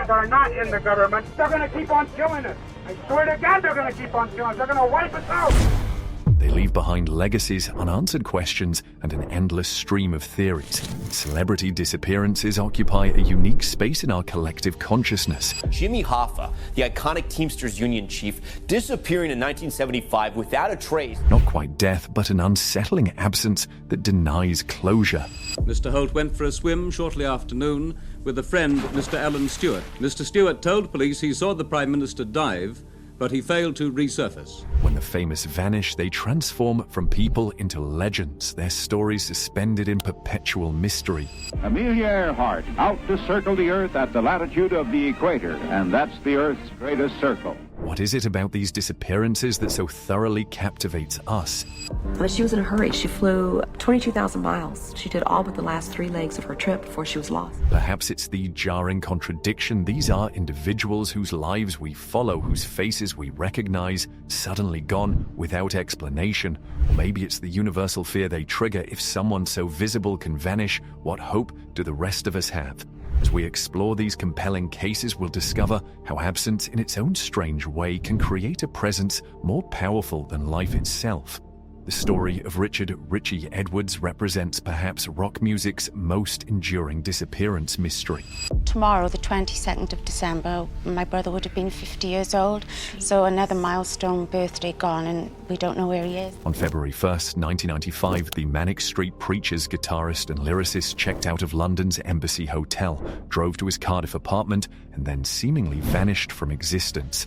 that are not in the government, they're going to keep on killing us. I swear to God, they're going to keep on killing us. They're going to wipe us out. They leave behind legacies, unanswered questions, and an endless stream of theories. Celebrity disappearances occupy a unique space in our collective consciousness. Jimmy Hoffa, the iconic Teamsters Union chief, disappearing in 1975 without a trace. Not quite death, but an unsettling absence that denies closure. Mr. Holt went for a swim shortly after noon with a friend, Mr. Alan Stewart. Mr. Stewart told police he saw the Prime Minister dive, but he failed to resurface. When the famous vanish, they transform from people into legends, their stories suspended in perpetual mystery. Amelia Earhart, out to circle the Earth at the latitude of the equator, and that's the Earth's greatest circle. What is it about these disappearances that so thoroughly captivates us? But she was in a hurry. She flew 22,000 miles. She did all but the last 3 legs of her trip before she was lost. Perhaps it's the jarring contradiction. These are individuals whose lives we follow, whose faces we recognize, suddenly gone without explanation. Or maybe it's the universal fear they trigger. If someone so visible can vanish, what hope do the rest of us have? As we explore these compelling cases, we'll discover how absence in its own strange way can create a presence more powerful than life itself. The story of Richard "Richie" Edwards represents perhaps rock music's most enduring disappearance mystery. Tomorrow, the 22nd of December, my brother would have been 50 years old, so another milestone birthday gone, and we don't know where he is. On February 1st, 1995, the Manic Street Preachers guitarist and lyricist checked out of London's Embassy Hotel, drove to his Cardiff apartment, and then seemingly vanished from existence.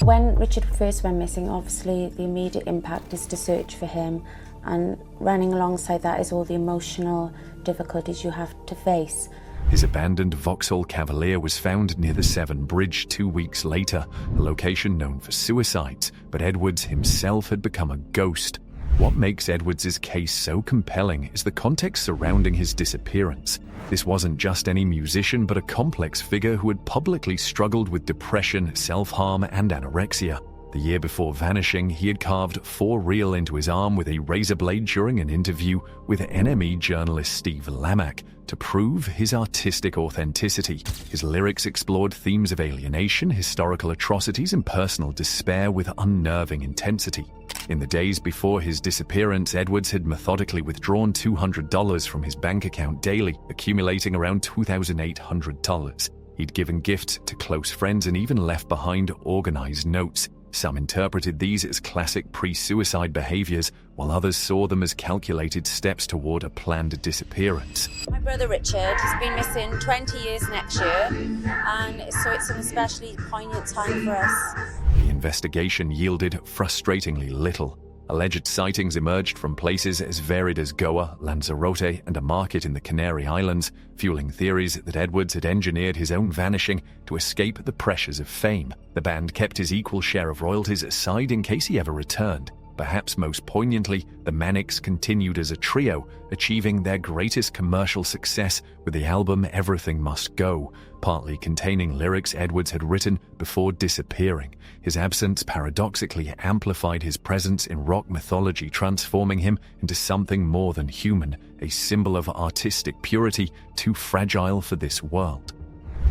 When Richard first went missing, obviously the immediate impact is to search for him, and running alongside that is all the emotional difficulties you have to face. His abandoned Vauxhall Cavalier was found near the Severn Bridge 2 weeks later, a location known for suicides, but Edwards himself had become a ghost. What makes Edwards' case so compelling is the context surrounding his disappearance. This wasn't just any musician, but a complex figure who had publicly struggled with depression, self-harm, and anorexia. The year before vanishing, he had carved 4 reel into his arm with a razor blade during an interview with NME journalist Steve Lamacq to prove his artistic authenticity. His lyrics explored themes of alienation, historical atrocities, and personal despair with unnerving intensity. In the days before his disappearance, Edwards had methodically withdrawn $200 from his bank account daily, accumulating around $2,800. He'd given gifts to close friends and even left behind organized notes. Some interpreted these as classic pre-suicide behaviors, while others saw them as calculated steps toward a planned disappearance. My brother Richard has been missing 20 years next year, and so it's an especially poignant time for us. The investigation yielded frustratingly little. Alleged sightings emerged from places as varied as Goa, Lanzarote, and a market in the Canary Islands, fueling theories that Edwards had engineered his own vanishing to escape the pressures of fame. The band kept his equal share of royalties aside in case he ever returned. Perhaps most poignantly, the Manics continued as a trio, achieving their greatest commercial success with the album Everything Must Go, partly containing lyrics Edwards had written before disappearing. His absence paradoxically amplified his presence in rock mythology, transforming him into something more than human, a symbol of artistic purity too fragile for this world.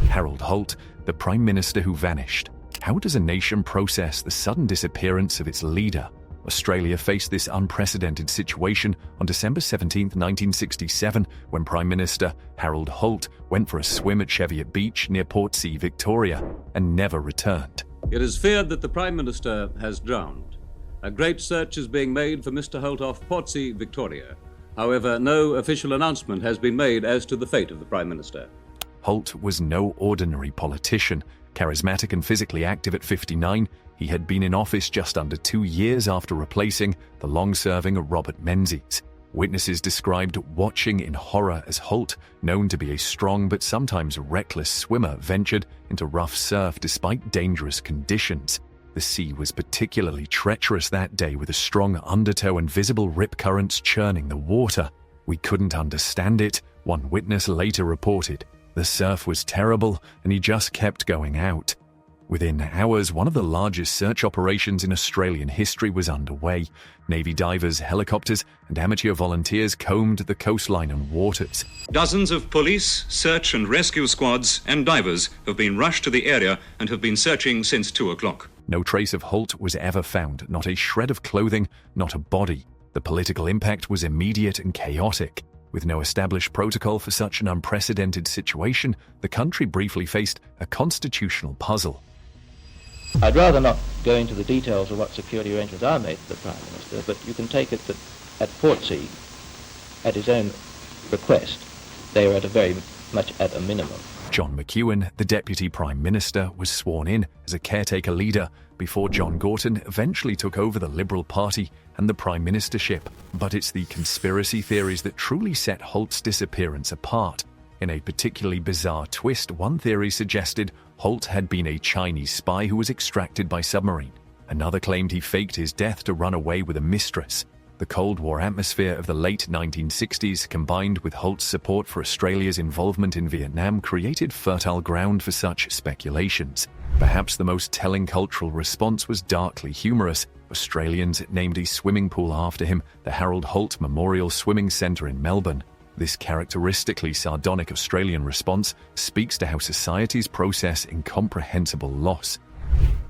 Harold Holt, the Prime Minister who vanished. How does a nation process the sudden disappearance of its leader? Australia faced this unprecedented situation on December 17, 1967, when Prime Minister Harold Holt went for a swim at Cheviot Beach near Portsea, Victoria, and never returned. It is feared that the Prime Minister has drowned. A great search is being made for Mr. Holt off Portsea, Victoria. However, no official announcement has been made as to the fate of the Prime Minister. Holt was no ordinary politician. Charismatic and physically active at 59, he had been in office just under 2 years after replacing the long-serving Robert Menzies. Witnesses described watching in horror as Holt, known to be a strong but sometimes reckless swimmer, ventured into rough surf despite dangerous conditions. The sea was particularly treacherous that day, with a strong undertow and visible rip currents churning the water. "We couldn't understand it," one witness later reported. "The surf was terrible, and he just kept going out." Within hours, one of the largest search operations in Australian history was underway. Navy divers, helicopters, and amateur volunteers combed the coastline and waters. Dozens of police, search and rescue squads and divers have been rushed to the area and have been searching since 2 o'clock. No trace of Holt was ever found, not a shred of clothing, not a body. The political impact was immediate and chaotic. With no established protocol for such an unprecedented situation, the country briefly faced a constitutional puzzle. I'd rather not go into the details of what security arrangements are made for the Prime Minister, but you can take it that at Portsea, at his own request, they were very much at a minimum. John McEwen, the Deputy Prime Minister, was sworn in as a caretaker leader before John Gorton eventually took over the Liberal Party and the Prime Ministership. But it's the conspiracy theories that truly set Holt's disappearance apart. In a particularly bizarre twist, one theory suggested Holt had been a Chinese spy who was extracted by submarine. Another claimed he faked his death to run away with a mistress. The Cold War atmosphere of the late 1960s, combined with Holt's support for Australia's involvement in Vietnam, created fertile ground for such speculations. Perhaps the most telling cultural response was darkly humorous. Australians named a swimming pool after him, the Harold Holt Memorial Swimming Centre in Melbourne. This characteristically sardonic Australian response speaks to how societies process incomprehensible loss.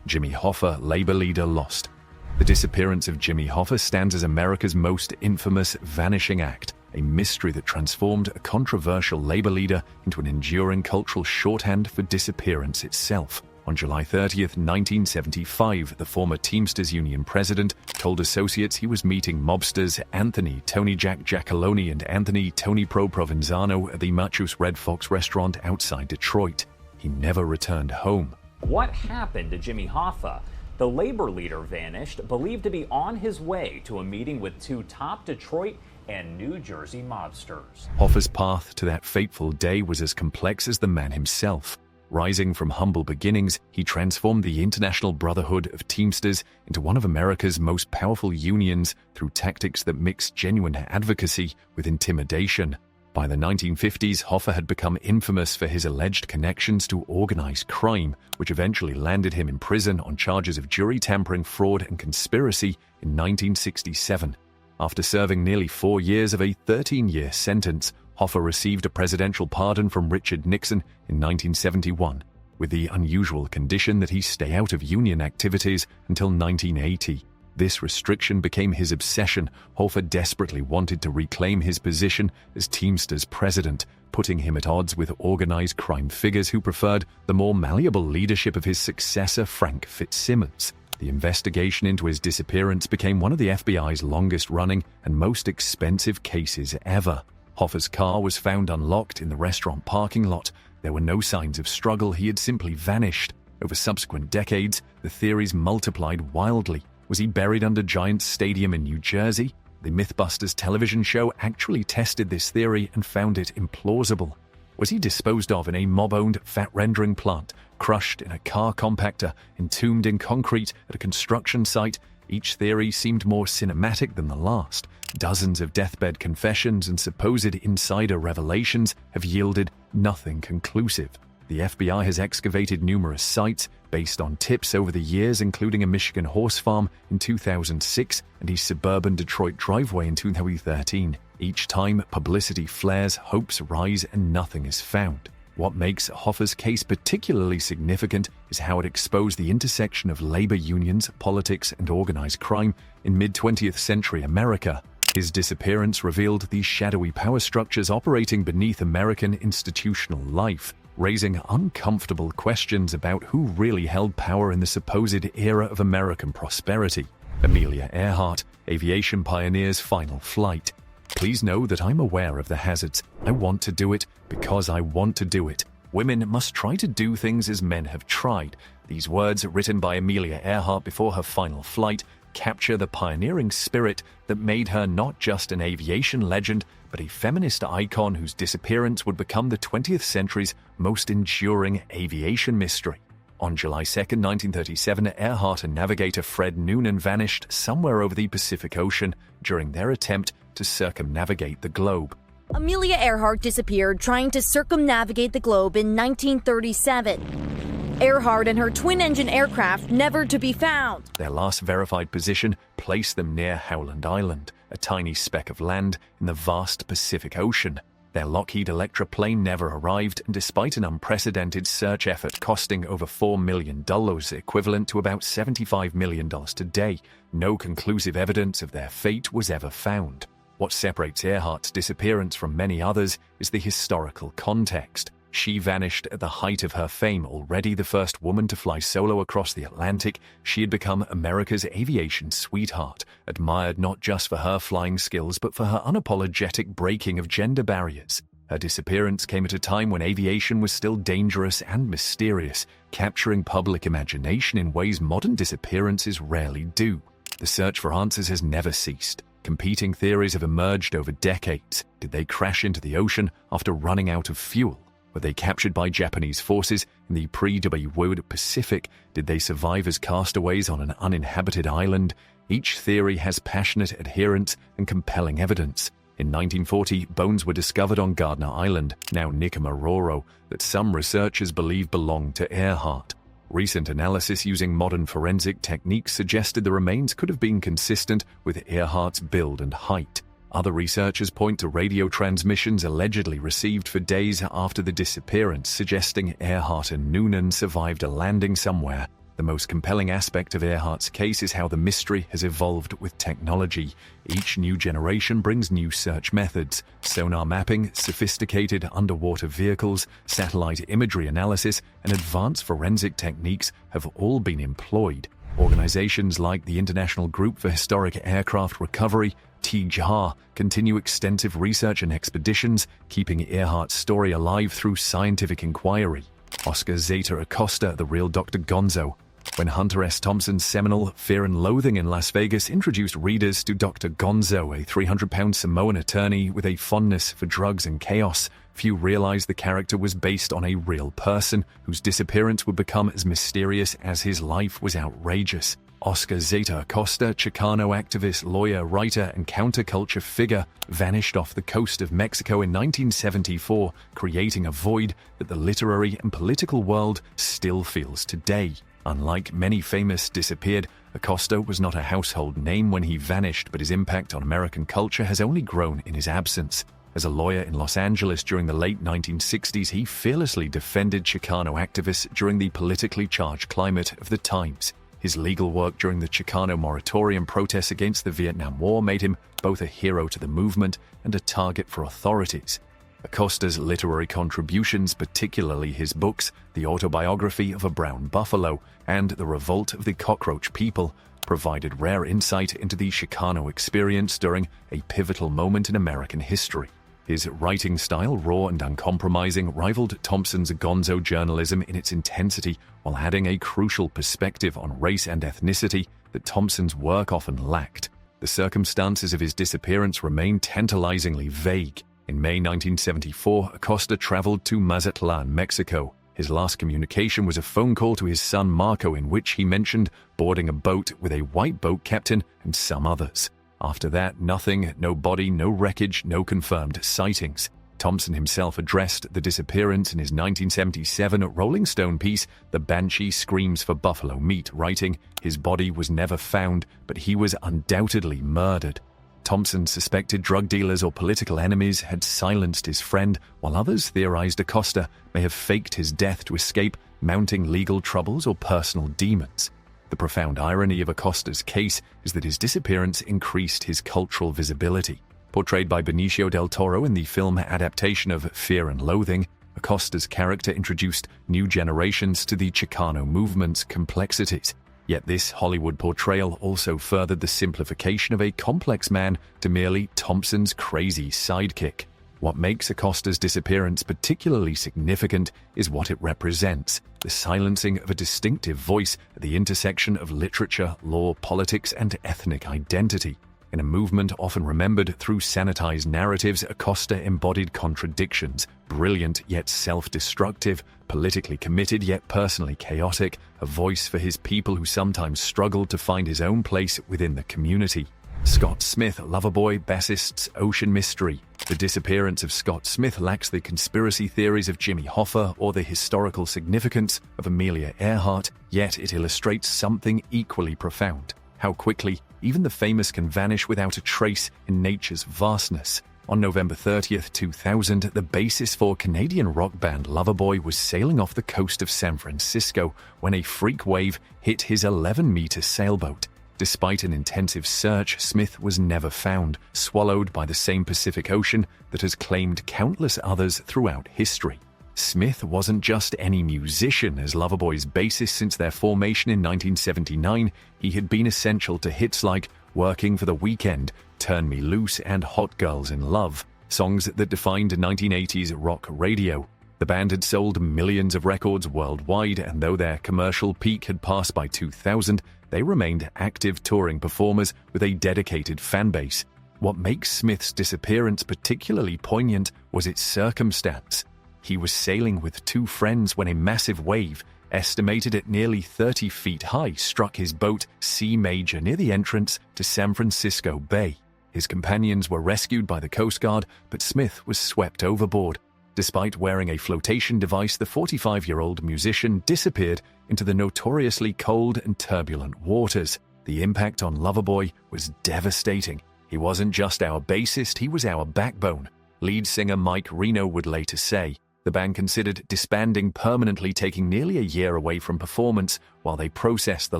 Jimmy Hoffa, Labour leader, lost. The disappearance of Jimmy Hoffa stands as America's most infamous vanishing act, a mystery that transformed a controversial Labour leader into an enduring cultural shorthand for disappearance itself. On July 30th, 1975, the former Teamsters Union president told associates he was meeting mobsters Anthony Tony Jack Giacalone and Anthony Tony Pro Provenzano at the Machus Red Fox restaurant outside Detroit. He never returned home. What happened to Jimmy Hoffa? The Labour leader vanished, believed to be on his way to a meeting with two top Detroit and New Jersey mobsters. Hoffa's path to that fateful day was as complex as the man himself. Rising from humble beginnings, he transformed the International Brotherhood of Teamsters into one of America's most powerful unions through tactics that mixed genuine advocacy with intimidation. By the 1950s, Hoffa had become infamous for his alleged connections to organized crime, which eventually landed him in prison on charges of jury tampering, fraud, and conspiracy in 1967. After serving nearly 4 years of a 13-year sentence, Hoffa received a presidential pardon from Richard Nixon in 1971, with the unusual condition that he stay out of union activities until 1980. This restriction became his obsession. Hoffa desperately wanted to reclaim his position as Teamsters president, putting him at odds with organized crime figures who preferred the more malleable leadership of his successor, Frank Fitzsimmons. The investigation into his disappearance became one of the FBI's longest-running and most expensive cases ever. Hoffa's car was found unlocked in the restaurant parking lot. There were no signs of struggle. He had simply vanished. Over subsequent decades, the theories multiplied wildly. Was he buried under Giants Stadium in New Jersey? The Mythbusters television show actually tested this theory and found it implausible. Was he disposed of in a mob-owned fat-rendering plant, crushed in a car compactor, entombed in concrete at a construction site? Each theory seemed more cinematic than the last. Dozens of deathbed confessions and supposed insider revelations have yielded nothing conclusive. The FBI has excavated numerous sites based on tips over the years, including a Michigan horse farm in 2006 and a suburban Detroit driveway in 2013. Each time, publicity flares, hopes rise, and nothing is found. What makes Hoffa's case particularly significant is how it exposed the intersection of labor unions, politics, and organized crime in mid-20th century America. His disappearance revealed these shadowy power structures operating beneath American institutional life, raising uncomfortable questions about who really held power in the supposed era of American prosperity. Amelia Earhart, aviation pioneer's final flight. Please know that I'm aware of the hazards. I want to do it because I want to do it. Women must try to do things as men have tried. These words, written by Amelia Earhart before her final flight, capture the pioneering spirit that made her not just an aviation legend, but a feminist icon whose disappearance would become the 20th century's most enduring aviation mystery. On July 2, 1937, Earhart and navigator Fred Noonan vanished somewhere over the Pacific Ocean during their attempt to circumnavigate the globe. Amelia Earhart disappeared trying to circumnavigate the globe in 1937. Earhart and her twin-engine aircraft never to be found. Their last verified position placed them near Howland Island, a tiny speck of land in the vast Pacific Ocean. Their Lockheed Electra plane never arrived, and despite an unprecedented search effort costing over $4 million, equivalent to about $75 million today, no conclusive evidence of their fate was ever found. What separates Earhart's disappearance from many others is the historical context. She vanished at the height of her fame. Already the first woman to fly solo across the Atlantic, she had become America's aviation sweetheart, admired not just for her flying skills but for her unapologetic breaking of gender barriers. Her disappearance came at a time when aviation was still dangerous and mysterious, capturing public imagination in ways modern disappearances rarely do. The search for answers has never ceased. Competing theories have emerged over decades. Did they crash into the ocean after running out of fuel? Were they captured by Japanese forces in the pre-W Wood Pacific? Did they survive as castaways on an uninhabited island? Each theory has passionate adherents and compelling evidence. In 1940, bones were discovered on Gardner Island, now Nikumaroro, that some researchers believe belonged to Earhart. Recent analysis using modern forensic techniques suggested the remains could have been consistent with Earhart's build and height. Other researchers point to radio transmissions allegedly received for days after the disappearance, suggesting Earhart and Noonan survived a landing somewhere. The most compelling aspect of Earhart's case is how the mystery has evolved with technology. Each new generation brings new search methods. Sonar mapping, sophisticated underwater vehicles, satellite imagery analysis, and advanced forensic techniques have all been employed. Organizations like the International Group for Historic Aircraft Recovery, TGAR, continue extensive research and expeditions, keeping Earhart's story alive through scientific inquiry. Oscar Zeta Acosta, the real Dr. Gonzo. When Hunter S. Thompson's seminal Fear and Loathing in Las Vegas introduced readers to Dr. Gonzo, a 300-pound Samoan attorney with a fondness for drugs and chaos, few realized the character was based on a real person whose disappearance would become as mysterious as his life was outrageous. Oscar Zeta Acosta, Chicano activist, lawyer, writer, and counterculture figure, vanished off the coast of Mexico in 1974, creating a void that the literary and political world still feels today. Unlike many famous disappeared, Acosta was not a household name when he vanished, but his impact on American culture has only grown in his absence. As a lawyer in Los Angeles during the late 1960s, he fearlessly defended Chicano activists during the politically charged climate of the times. His legal work during the Chicano moratorium protests against the Vietnam War made him both a hero to the movement and a target for authorities. Acosta's literary contributions, particularly his books, The Autobiography of a Brown Buffalo and The Revolt of the Cockroach People, provided rare insight into the Chicano experience during a pivotal moment in American history. His writing style, raw and uncompromising, rivaled Thompson's gonzo journalism in its intensity, while adding a crucial perspective on race and ethnicity that Thompson's work often lacked. The circumstances of his disappearance remain tantalizingly vague. In May 1974, Acosta traveled to Mazatlan, Mexico. His last communication was a phone call to his son Marco in which he mentioned boarding a boat with a white boat captain and some others. After that, nothing, no body, no wreckage, no confirmed sightings. Thompson himself addressed the disappearance in his 1977 Rolling Stone piece, The Banshee Screams for Buffalo Meat, writing, "His body was never found, but he was undoubtedly murdered." Thompson suspected drug dealers or political enemies had silenced his friend, while others theorized Acosta may have faked his death to escape mounting legal troubles or personal demons. The profound irony of Acosta's case is that his disappearance increased his cultural visibility. Portrayed by Benicio del Toro in the film adaptation of Fear and Loathing, Acosta's character introduced new generations to the Chicano movement's complexities. Yet this Hollywood portrayal also furthered the simplification of a complex man to merely Thompson's crazy sidekick. What makes Acosta's disappearance particularly significant is what it represents: the silencing of a distinctive voice at the intersection of literature, law, politics, and ethnic identity. In a movement often remembered through sanitized narratives, Acosta embodied contradictions: brilliant yet self-destructive, politically committed yet personally chaotic, a voice for his people who sometimes struggled to find his own place within the community. Scott Smith, Loverboy, Bassist's Ocean Mystery. The disappearance of Scott Smith lacks the conspiracy theories of Jimmy Hoffa or the historical significance of Amelia Earhart, yet it illustrates something equally profound: how quickly even the famous can vanish without a trace in nature's vastness. On November 30th, 2000, the bassist for Canadian rock band Loverboy was sailing off the coast of San Francisco when a freak wave hit his 11-meter sailboat. Despite an intensive search, Smith was never found, swallowed by the same Pacific Ocean that has claimed countless others throughout history. Smith wasn't just any musician. As Loverboy's bassist since their formation in 1979, he had been essential to hits like Working for the Weekend, Turn Me Loose, and Hot Girls in Love, songs that defined 1980s rock radio. The band had sold millions of records worldwide, and though their commercial peak had passed by 2000, they remained active touring performers with a dedicated fanbase. What makes Smith's disappearance particularly poignant was its circumstance. He was sailing with two friends when a massive wave, estimated at nearly 30 feet high, struck his boat Sea Major near the entrance to San Francisco Bay. His companions were rescued by the Coast Guard, but Smith was swept overboard. Despite wearing a flotation device, the 45-year-old musician disappeared into the notoriously cold and turbulent waters. The impact on Loverboy was devastating. He wasn't just our bassist, he was our backbone. Lead singer Mike Reno would later say. The band considered disbanding permanently, taking nearly a year away from performance while they processed the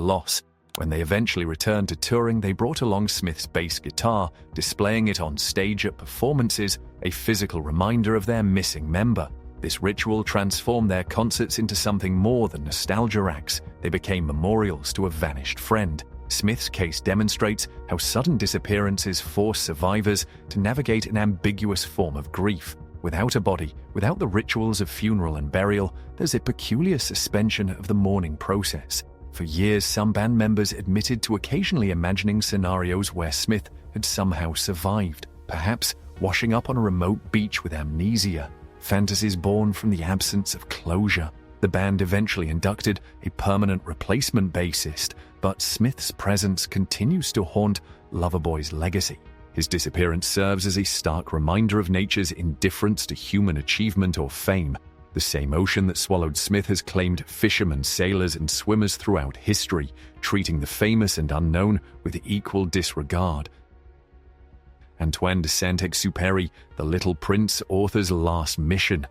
loss. When they eventually returned to touring, they brought along Smith's bass guitar, displaying it on stage at performances, a physical reminder of their missing member. This ritual transformed their concerts into something more than nostalgia acts. They became memorials to a vanished friend. Smith's case demonstrates how sudden disappearances force survivors to navigate an ambiguous form of grief. Without a body, without the rituals of funeral and burial, there's a peculiar suspension of the mourning process. For years, some band members admitted to occasionally imagining scenarios where Smith had somehow survived, perhaps washing up on a remote beach with amnesia, fantasies born from the absence of closure. The band eventually inducted a permanent replacement bassist, but Smith's presence continues to haunt Loverboy's legacy. His disappearance serves as a stark reminder of nature's indifference to human achievement or fame. The same ocean that swallowed Smith has claimed fishermen, sailors, and swimmers throughout history, treating the famous and unknown with equal disregard. Antoine de Saint-Exupéry, The Little Prince, author's last mission.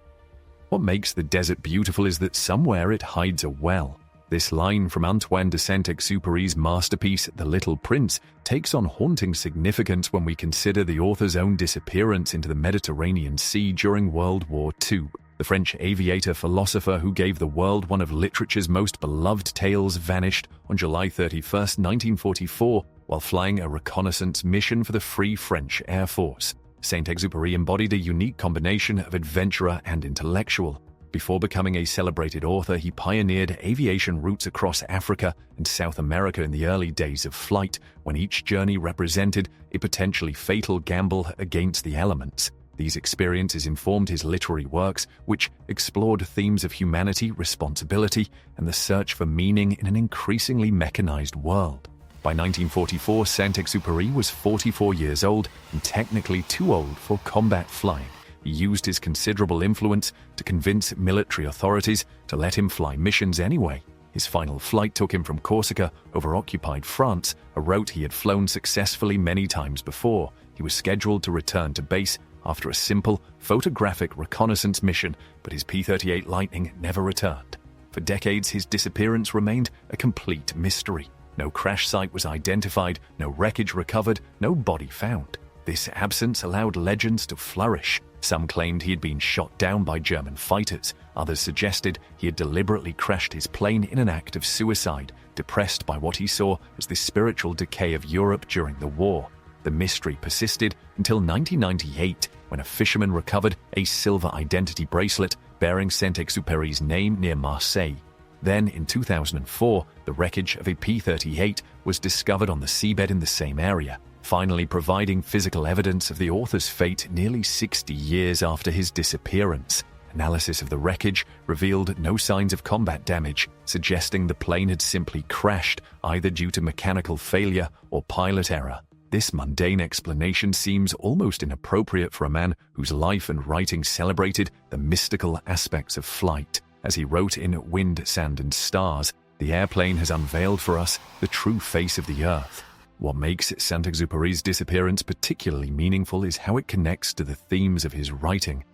What makes the desert beautiful is that somewhere it hides a well. This line from Antoine de Saint-Exupéry's masterpiece, The Little Prince, takes on haunting significance when we consider the author's own disappearance into the Mediterranean Sea during World War II. The French aviator-philosopher who gave the world one of literature's most beloved tales vanished on July 31, 1944, while flying a reconnaissance mission for the Free French Air Force. Saint-Exupéry embodied a unique combination of adventurer and intellectual. Before becoming a celebrated author, he pioneered aviation routes across Africa and South America in the early days of flight, when each journey represented a potentially fatal gamble against the elements. These experiences informed his literary works, which explored themes of humanity, responsibility, and the search for meaning in an increasingly mechanized world. By 1944, Saint-Exupéry was 44 years old and technically too old for combat flying. He used his considerable influence to convince military authorities to let him fly missions anyway. His final flight took him from Corsica over occupied France, a route he had flown successfully many times before. He was scheduled to return to base after a simple photographic reconnaissance mission, but his P-38 Lightning never returned. For decades, his disappearance remained a complete mystery. No crash site was identified, no wreckage recovered, no body found. This absence allowed legends to flourish. Some claimed he had been shot down by German fighters. Others suggested he had deliberately crashed his plane in an act of suicide, depressed by what he saw as the spiritual decay of Europe during the war. The mystery persisted until 1998, when a fisherman recovered a silver identity bracelet bearing Saint-Exupéry's name near Marseille. Then, in 2004, the wreckage of a P-38 was discovered on the seabed in the same area, finally providing physical evidence of the author's fate nearly 60 years after his disappearance. Analysis of the wreckage revealed no signs of combat damage, suggesting the plane had simply crashed, either due to mechanical failure or pilot error. this mundane explanation seems almost inappropriate for a man whose life and writing celebrated the mystical aspects of flight. As he wrote in Wind, Sand and Stars, the airplane has unveiled for us the true face of the Earth. What makes Saint-Exupéry's disappearance particularly meaningful is how it connects to the themes of his writing.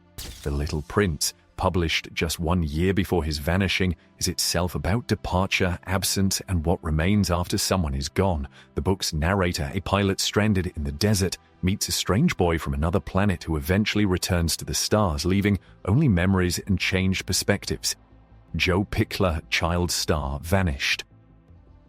The Little Prince, published just 1 year before his vanishing, is itself about departure, absence, and what remains after someone is gone. The book's narrator, a pilot stranded in the desert, meets a strange boy from another planet who eventually returns to the stars, leaving only memories and changed perspectives. Joe Pickler, child star, vanished.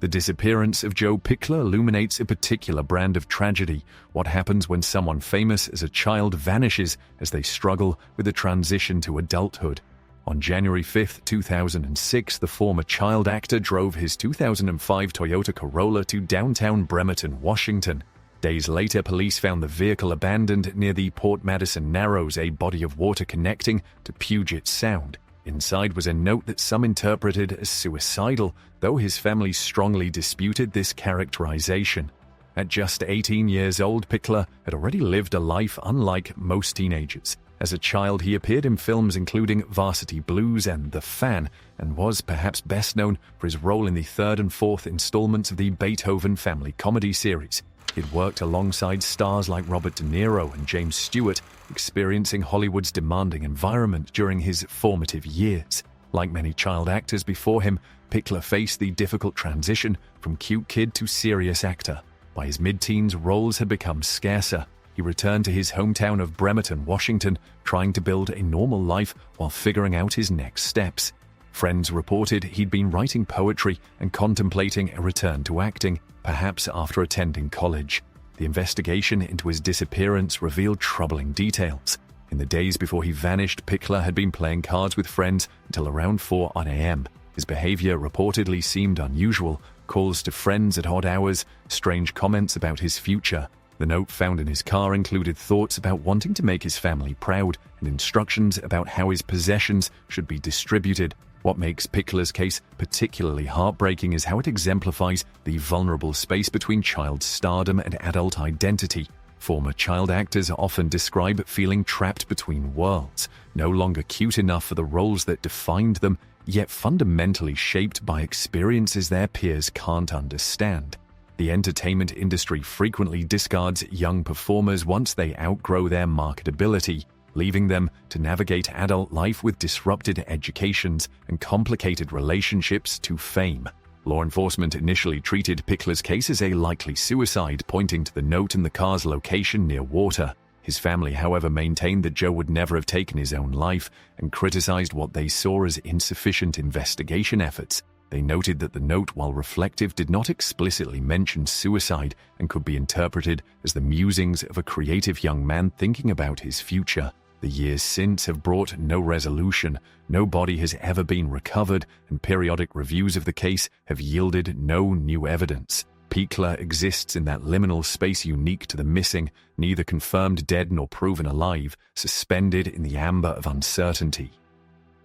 The disappearance of Joe Pickler illuminates a particular brand of tragedy. What happens when someone famous as a child vanishes as they struggle with the transition to adulthood? On January 5, 2006, the former child actor drove his 2005 Toyota Corolla to downtown Bremerton, Washington. Days later, police found the vehicle abandoned near the Port Madison Narrows, a body of water connecting to Puget Sound. Inside was a note that some interpreted as suicidal, though his family strongly disputed this characterization. At just 18 years old, Pickler had already lived a life unlike most teenagers. As a child, he appeared in films including Varsity Blues and The Fan, and was perhaps best known for his role in the third and fourth installments of the Beethoven family comedy series. He'd worked alongside stars like Robert De Niro and James Stewart, experiencing Hollywood's demanding environment during his formative years. Like many child actors before him, Pickler faced the difficult transition from cute kid to serious actor. By his mid-teens, roles had become scarcer. He returned to his hometown of Bremerton, Washington, trying to build a normal life while figuring out his next steps. Friends reported he'd been writing poetry and contemplating a return to acting, perhaps after attending college. The investigation into his disappearance revealed troubling details. In the days before he vanished, Pickler had been playing cards with friends until around 4 a.m. His behavior reportedly seemed unusual, calls to friends at odd hours, strange comments about his future. The note found in his car included thoughts about wanting to make his family proud and instructions about how his possessions should be distributed. What makes Pickler's case particularly heartbreaking is how it exemplifies the vulnerable space between child stardom and adult identity. Former child actors often describe feeling trapped between worlds, no longer cute enough for the roles that defined them, yet fundamentally shaped by experiences their peers can't understand. The entertainment industry frequently discards young performers once they outgrow their marketability, leaving them to navigate adult life with disrupted educations and complicated relationships to fame. Law enforcement initially treated Pickler's case as a likely suicide, pointing to the note and the car's location near water. His family, however, maintained that Joe would never have taken his own life and criticized what they saw as insufficient investigation efforts. They noted that the note, while reflective, did not explicitly mention suicide and could be interpreted as the musings of a creative young man thinking about his future. The years since have brought no resolution, no body has ever been recovered, and periodic reviews of the case have yielded no new evidence. Pickler exists in that liminal space unique to the missing, neither confirmed dead nor proven alive, suspended in the amber of uncertainty.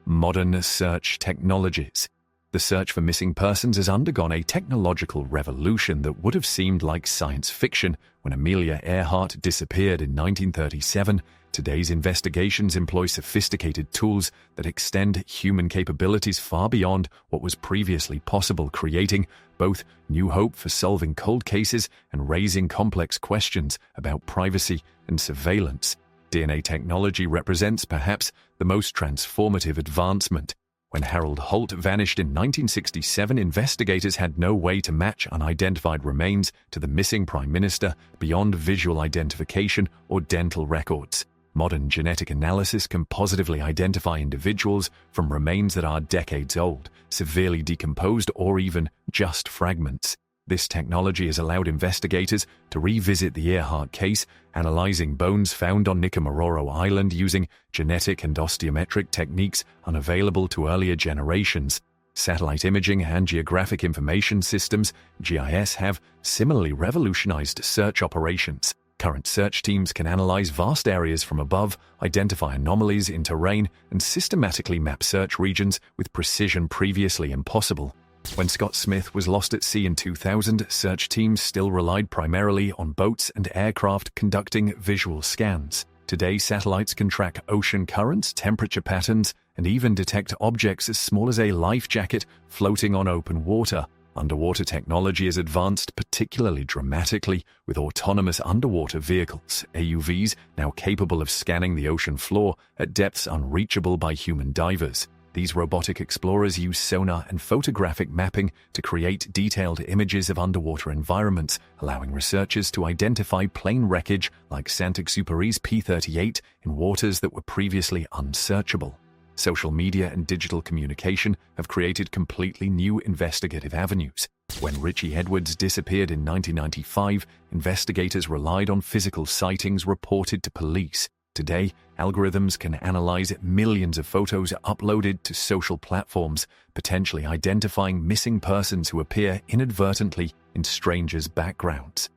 Modern search technologies. The search for missing persons has undergone a technological revolution that would have seemed like science fiction when Amelia Earhart disappeared in 1937. Today's investigations employ sophisticated tools that extend human capabilities far beyond what was previously possible, creating both new hope for solving cold cases and raising complex questions about privacy and surveillance. DNA technology represents perhaps the most transformative advancement. When Harold Holt vanished in 1967, investigators had no way to match unidentified remains to the missing Prime Minister beyond visual identification or dental records. Modern genetic analysis can positively identify individuals from remains that are decades old, severely decomposed, or even just fragments. This technology has allowed investigators to revisit the Earhart case, analyzing bones found on Nicomaroro Island using genetic and osteometric techniques unavailable to earlier generations. Satellite imaging and geographic information systems, GIS, have similarly revolutionized search operations. Current search teams can analyze vast areas from above, identify anomalies in terrain, and systematically map search regions with precision previously impossible. When Scott Smith was lost at sea in 2000, search teams still relied primarily on boats and aircraft conducting visual scans. Today, satellites can track ocean currents, temperature patterns, and even detect objects as small as a life jacket floating on open water. Underwater technology has advanced particularly dramatically, with autonomous underwater vehicles, AUVs, now capable of scanning the ocean floor at depths unreachable by human divers. These robotic explorers use sonar and photographic mapping to create detailed images of underwater environments, allowing researchers to identify plane wreckage like Saint-Exupéry's P-38 in waters that were previously unsearchable. Social media and digital communication have created completely new investigative avenues. When Richie Edwards disappeared in 1995, investigators relied on physical sightings reported to police. Today, algorithms can analyze millions of photos uploaded to social platforms, potentially identifying missing persons who appear inadvertently in strangers' backgrounds.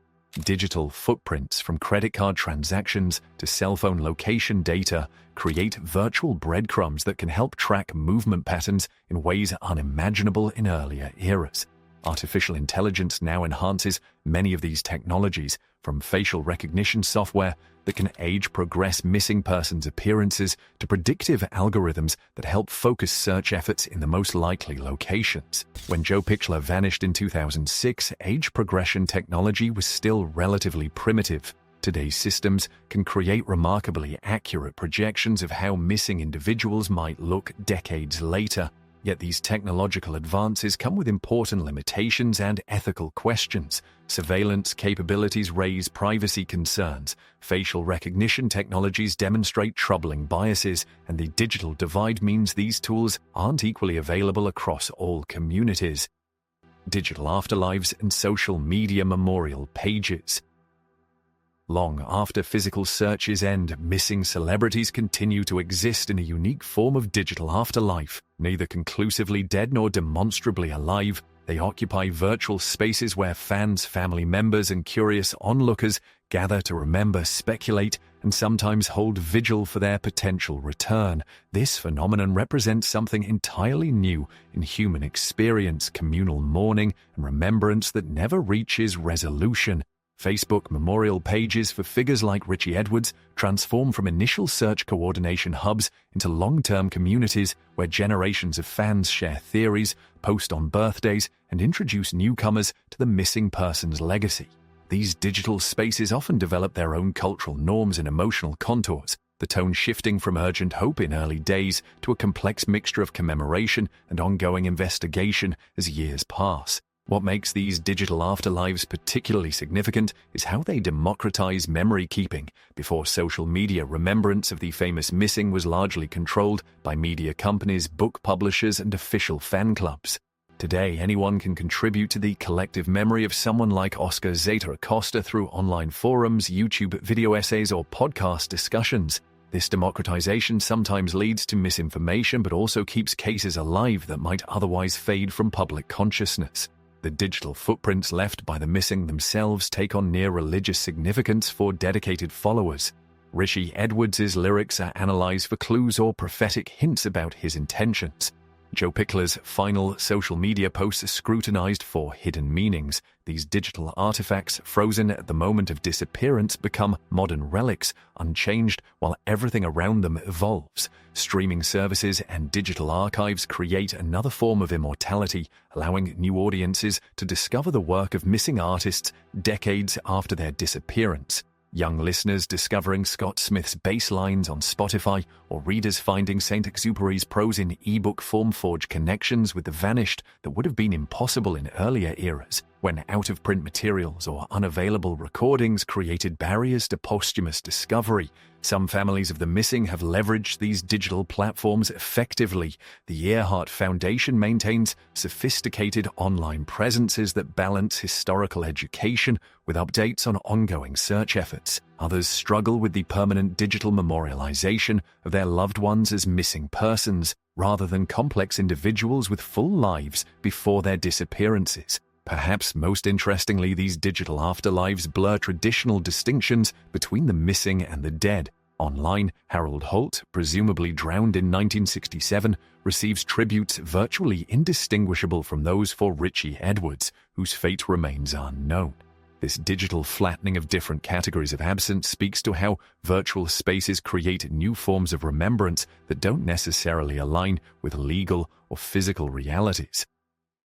Digital footprints from credit card transactions to cell phone location data create virtual breadcrumbs that can help track movement patterns in ways unimaginable in earlier eras. Artificial intelligence now enhances many of these technologies, from facial recognition software that can age-progress missing persons' appearances to predictive algorithms that help focus search efforts in the most likely locations. When Joe Pichler vanished in 2006, age progression technology was still relatively primitive. Today's systems can create remarkably accurate projections of how missing individuals might look decades later. Yet these technological advances come with important limitations and ethical questions. Surveillance capabilities raise privacy concerns, facial recognition technologies demonstrate troubling biases, and the digital divide means these tools aren't equally available across all communities. Digital afterlives and social media memorial pages. Long after physical searches end, missing celebrities continue to exist in a unique form of digital afterlife. Neither conclusively dead nor demonstrably alive, they occupy virtual spaces where fans, family members, and curious onlookers gather to remember, speculate, and sometimes hold vigil for their potential return. This phenomenon represents something entirely new in human experience, communal mourning, and remembrance that never reaches resolution. Facebook memorial pages for figures like Richie Edwards transform from initial search coordination hubs into long-term communities where generations of fans share theories, post on birthdays, and introduce newcomers to the missing person's legacy. These digital spaces often develop their own cultural norms and emotional contours, the tone shifting from urgent hope in early days to a complex mixture of commemoration and ongoing investigation as years pass. What makes these digital afterlives particularly significant is how they democratize memory keeping. Before social media, remembrance of the famous missing was largely controlled by media companies, book publishers, and official fan clubs. Today, anyone can contribute to the collective memory of someone like Oscar Zeta Acosta through online forums, YouTube video essays, or podcast discussions. This democratization sometimes leads to misinformation, but also keeps cases alive that might otherwise fade from public consciousness. The digital footprints left by the missing themselves take on near religious significance for dedicated followers. Richie Edwards' lyrics are analyzed for clues or prophetic hints about his intentions. Joe Pichler's final social media posts are scrutinized for hidden meanings. These digital artifacts, frozen at the moment of disappearance, become modern relics, unchanged while everything around them evolves. Streaming services and digital archives create another form of immortality, allowing new audiences to discover the work of missing artists decades after their disappearance. Young listeners discovering Scott Smith's bass lines on Spotify, or readers finding Saint-Exupéry's prose in ebook form forge connections with the vanished that would have been impossible in earlier eras, when out-of-print materials or unavailable recordings created barriers to posthumous discovery. Some families of the missing have leveraged these digital platforms effectively. The Earhart Foundation maintains sophisticated online presences that balance historical education with updates on ongoing search efforts. Others struggle with the permanent digital memorialization of their loved ones as missing persons, rather than complex individuals with full lives before their disappearances. Perhaps most interestingly, these digital afterlives blur traditional distinctions between the missing and the dead. Online, Harold Holt, presumably drowned in 1967, receives tributes virtually indistinguishable from those for Richie Edwards, whose fate remains unknown. This digital flattening of different categories of absence speaks to how virtual spaces create new forms of remembrance that don't necessarily align with legal or physical realities.